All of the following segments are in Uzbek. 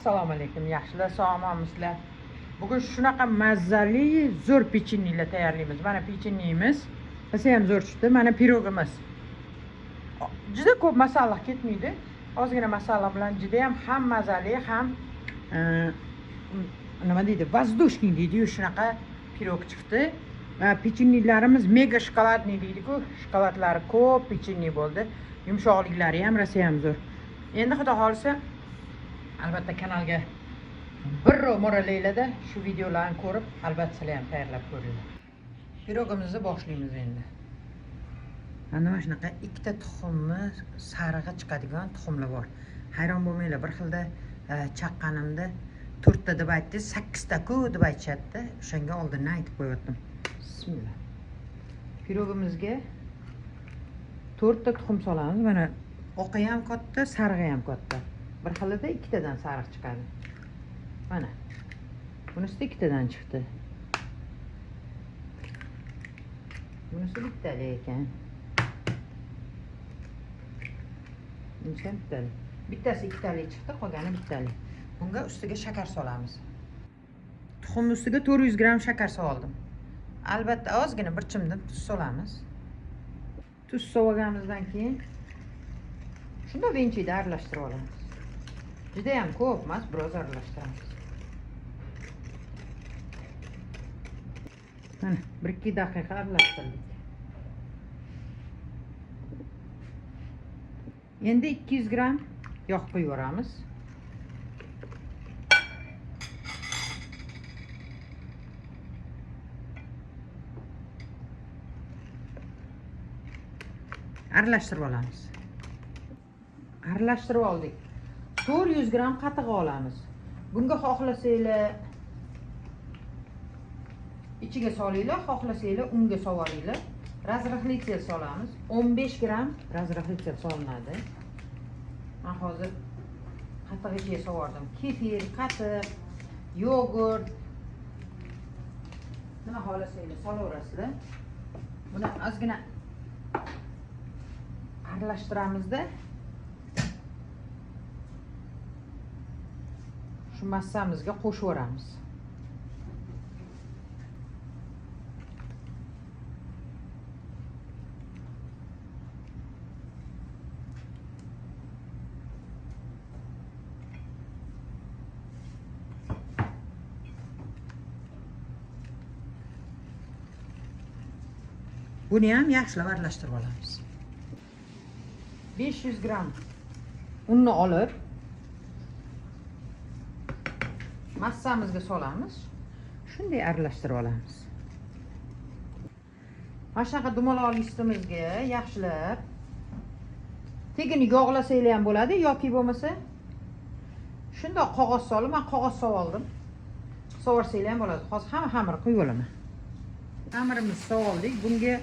Assalomu alaykum, yaxshilar, sog'monmisizlar? Bugun shunaqa mazali zo'r pechenyelar tayyorlaymiz. Mana pechenyemiz rosa ham zo'r chiqdi. Mana pirogimiz. Juda ko'p masala ketmaydi. Ozgina masala bilan juda ham mazali, ham nima deydi, воздушный deydi-yu, shunaqa pirog chiqdi. Pechenyelarimiz mega shokoladniy deydi-ku, shokoladlari ko'p pechenye bo'ldi. Yumshoqliklari ham rosa ham zo'r. Endi xudo xolisa albatta kanalga bir mo'ralaringlarda shu videolarni ko'rib, albatta sizlar ham tayyorlab ko'ringlar. Pirogimizni boshlaymiz endi. Mana shunaqa ikkita tuxumni sarig'i chiqadigan tuxumlar bor. Hayron bo'lmanglar, bir xilda chaqqanimda 4 ta deb aytdi, 8 ta-ku deb aytishadi. O'shanga oldindan aytib qo'yatdim. Bismillah. Pirogimizga 4 ta tuxum solamiz. Mana oqi ham katta, sarig'i ham katta. Bir xilida ikkitadan sariq chiqadi. Mana. Bunisi ikkitadan chiqdi. Bunisi bittali ekan. Bunisi ham bittali. Bittasi ikkitali chiqdi, qolgani bittali. Bunga ustiga shakar solamiz. Tuxum ustiga 400 gram shakar soldim. Albatta ozgina bir chimdim tuz solamiz. Tuz solganimizdan keyin shunda venchida aralashtirib olamiz. Juda ham ko'p emas, biroz aralashtiramiz. Mana 1-2 daqiqa aralashtirdik. Endi 200 gram yog' qo'yib yuboramiz. Aralashtirib olamiz. Aralashtirib oldik. 400 gram qatiq olamiz. Bunga xohlasanglar ichiga solinglar, xohlasanglar unga sovoringlar. Razrixlitsel solamiz. 15 gram razrixlitsel solinadi. Men hozir qatiq ichiga sovordim. Kefir, qatiq, yogurt. Nima xohlasanglar solaverasizlar. Buni ozgina aralashtiramizda shu massamizga qo'shib yuboramiz. Buni ham yaxshilab aralashtirib olamiz. 500 gram unni olib massamizga solamiz. Shunday aralashtirib olamiz. Mana shunaqa dumaloq listimizga yaxshilab tegini yog'lasanglar ham bo'ladi yoki bo'lmasa shunday qog'oz solib, men qog'oz soldim. Sovursanglar ham bo'ladi. Hozir hamma xamir qo'yib olaman. Xamirimizni soldik. Bunga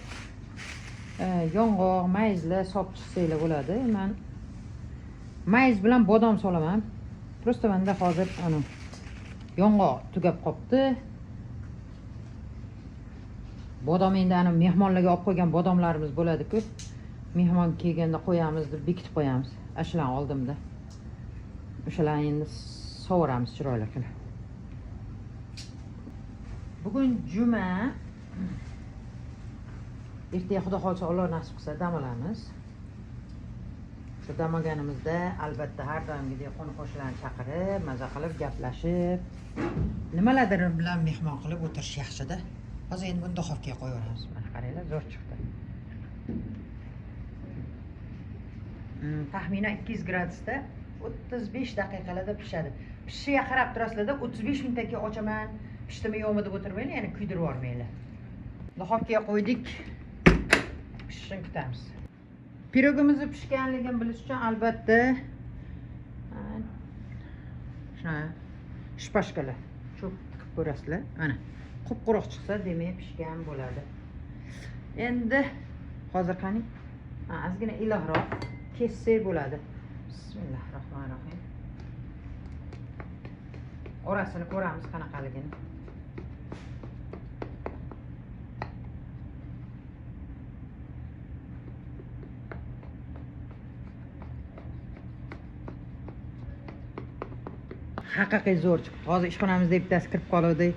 yong'oq, mayizlar solib chiqsanglar bo'ladi. Men mayiz bilan bodom solaman. Prosta menda hozir ana yong'oq tugab qopti. Bodom endi ana mehmonlarga olib qo'ygan bodomlarimiz bo'ladi-ku. Mehmon kelganda qo'yamiz deb bekitib qo'yamiz. Ashlan oldimda. O'shalarni endi sovuramiz chiroyli qilib. Bugun juma. Ertaga xudo xolsa Alloh nasib qilsa dam olamiz. Shu dam olganimizda albatta har doimgidek qo'ni-qo'shnilarni chaqirib, maza qilib, gaplashib, nimalardir bilan mehmon qilib o'tirish yaxshi-da. Hozir endi buni duxovkaga qo'yib yuboramiz. Mana qaranglar, zo'r chiqdi. Taxminan 200 gradusda 35 daqiqalarda pishadi. Pishishiga qarab turasizlar-da, 35 minutdan keyin ochaman, pishdimi yo'qmi deb o'tirmanglar, ya'ni kuydirib yubormanglar. Duxovkaga qo'ydik. Pishishini kutamiz. Pirogimizni pishganligini bilish uchun albatta shuna shpashkalar cho'p tiqib ko'rasizlar. Mana qup-quruq chiqsa, demak pishgan bo'ladi. Endi hozir qani ozgina ilohroq kessak bo'ladi. Bismillahirrohmanirrohim. Orasini ko'ramiz qanaqaligini. haqiqiy zo'r chiqibdi. Hozir ishxonamizda bittasi kirib qoluvdi.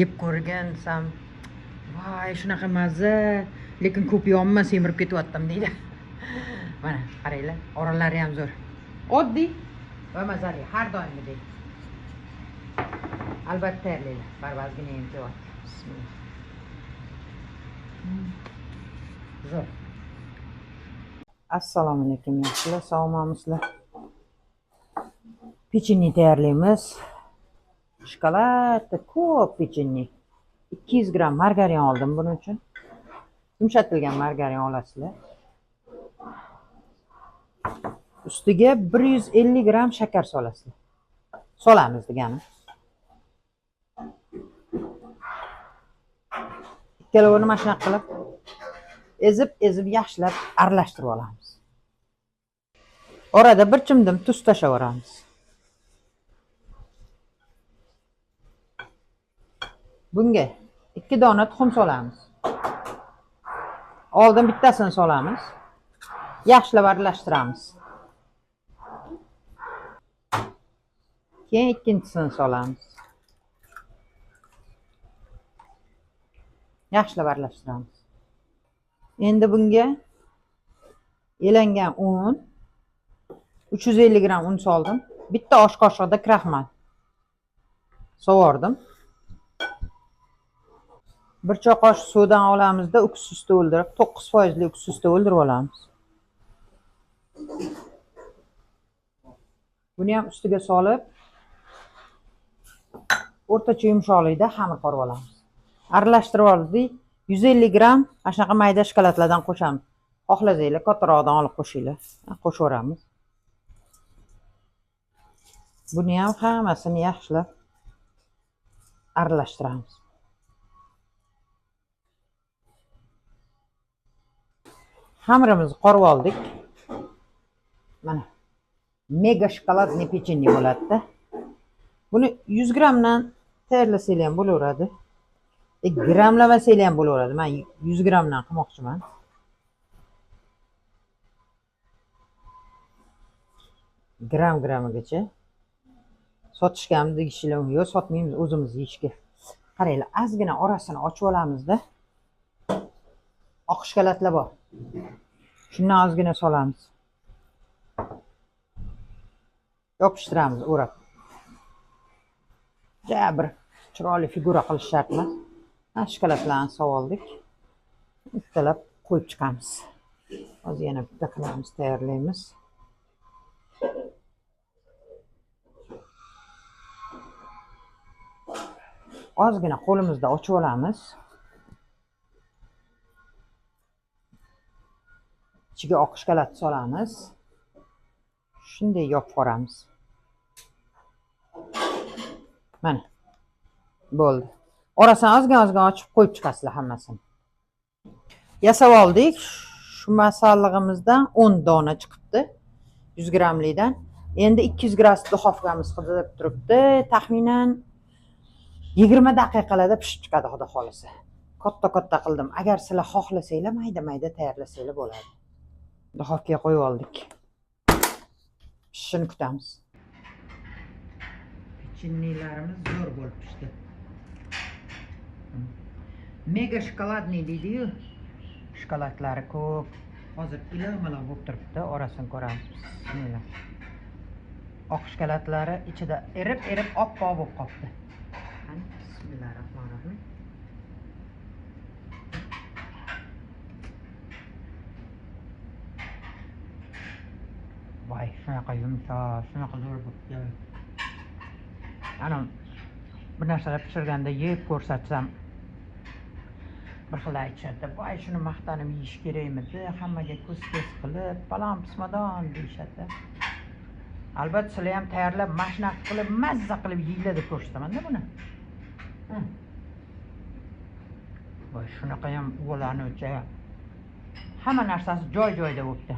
Yeb ko'rgan desam, voy shunaqa mazza, lekin ko'p yonma semirib ketyaptim deydi. Mana qaranglar, oralari ham zo'r. Oddiy va mazali, har doimgidek. Albatta tayyorlaylar. Barbazgina ham kelyapti. Bismillah. Zo'r. Assalomu alaykum yaxshilar, sog'misizlar? Pechenye tayyorlaymiz. Shokoladda ko'p pechenye. 200 gram margarin oldim buning uchun. Yumshatilgan margarin olasizlar. Ustiga 150 gram shakar solasizlar. Solamiz degani. Ikkalovini mana shunaqa qilib ezib yaxshilab aralashtirib olamiz. Orada bir chimdim tuz tashlaveramiz. Bunga 2 dona tuxum solamiz. Oldin bittasini solamiz. Yaxshilab aralashtiramiz. Keyin ikkinchisini solamiz. Yaxshilab aralashtiramiz. Endi bunga elangan un, 350 gram un soldim. Bitta osh qoshiqda kraxmal sovordim. 1 choy qoshiq suvdan olamizda uksusni o'ldirib, 9% uksusni o'ldirib olamiz. Buni ham ustiga solib, o'rtacha yumshoqlikda xamir qorib olamiz. Aralashtirib oldik. 150 gram mana shunaqa mayda shokoladlardan qo'shamiz. Xohlasanglar kattaroqdan olib qo'shinglar. Qo'shaveramiz. Buni ham hammasini yaxshilab aralashtiramiz. Xamirimizni qorib oldik. Mana mega shokoladli pechenye bo'ladi-da. Buni 100 gramdan tayyorlasanglar ham bo'laveradi. Gramlamasanglar ham bo'laveradi. Men 100 gramdan qilmoqchiman. Gramigacha sotishganmi degisizlar, yo'q, sotmaymiz, o'zimiz yeyishga. Qaranglar, ozgina orasini ochib olamizda. Oq shokoladlar bor. Shundan ozgina solamiz. Yopishtiramiz o'rab. Bir chiroyli figura qilish shart emas. Shokoladlarni sovoldik. Bittalab qo'yib chiqamiz. Hozir yana bitta qilamiz, tayyorlaymiz. Ozgina qo'limizda ochib olamiz. Ichiga oq shokolad solamiz. Shunday yopib qo'yamiz. Mana. Bo'ldi. Orasini ozgina ochib qo'yib chiqasizlar hammasini. Yasab oldik. Shu masallig'imizdan 10 dona chiqibdi. 100 gramlikdan. Endi 200 gradus duxovkamiz qizib turibdi. Taxminan 20 daqiqalarda pishib chiqadi, xudo xolisa. Katta qildim. Agar sizlar xohlasanglar, mayda tayyorlasanglar bo'ladi. Duxovkaga qo'yib oldik. Pishishini kutamiz. Pechenyelarimiz zo'r bo'lib pishdi. Mega shokoladniy deydi-yu. Shokoladlari ko'p. Hozir iloq-maloq bo'lib turibdi. Orasini ko'ramiz. Bismillah. Oq shokoladlari ichida erib oppoq bo'lib qoldi. Bismillahirrohmanirrohim. Voy, shunaqa yumshoq, shunaqa zo'r bo'libdi. Ana bir narsalar pishirganda yeb ko'rsatsam, bir xil aytishadi. Voy, shuni maqtanib yeyish kerakmidi? Hammaga ko'z-ko'z qilib, palon pismadon deyishadi. Albatta sizlar ham tayyorlab, mana shunaqa qilib, mazza qilib yeyinglar deb ko'rsataman-da buni. Voy, shunaqa ham o'g'illarni o'cha hamma narsasi joy-joyida bo'libdi.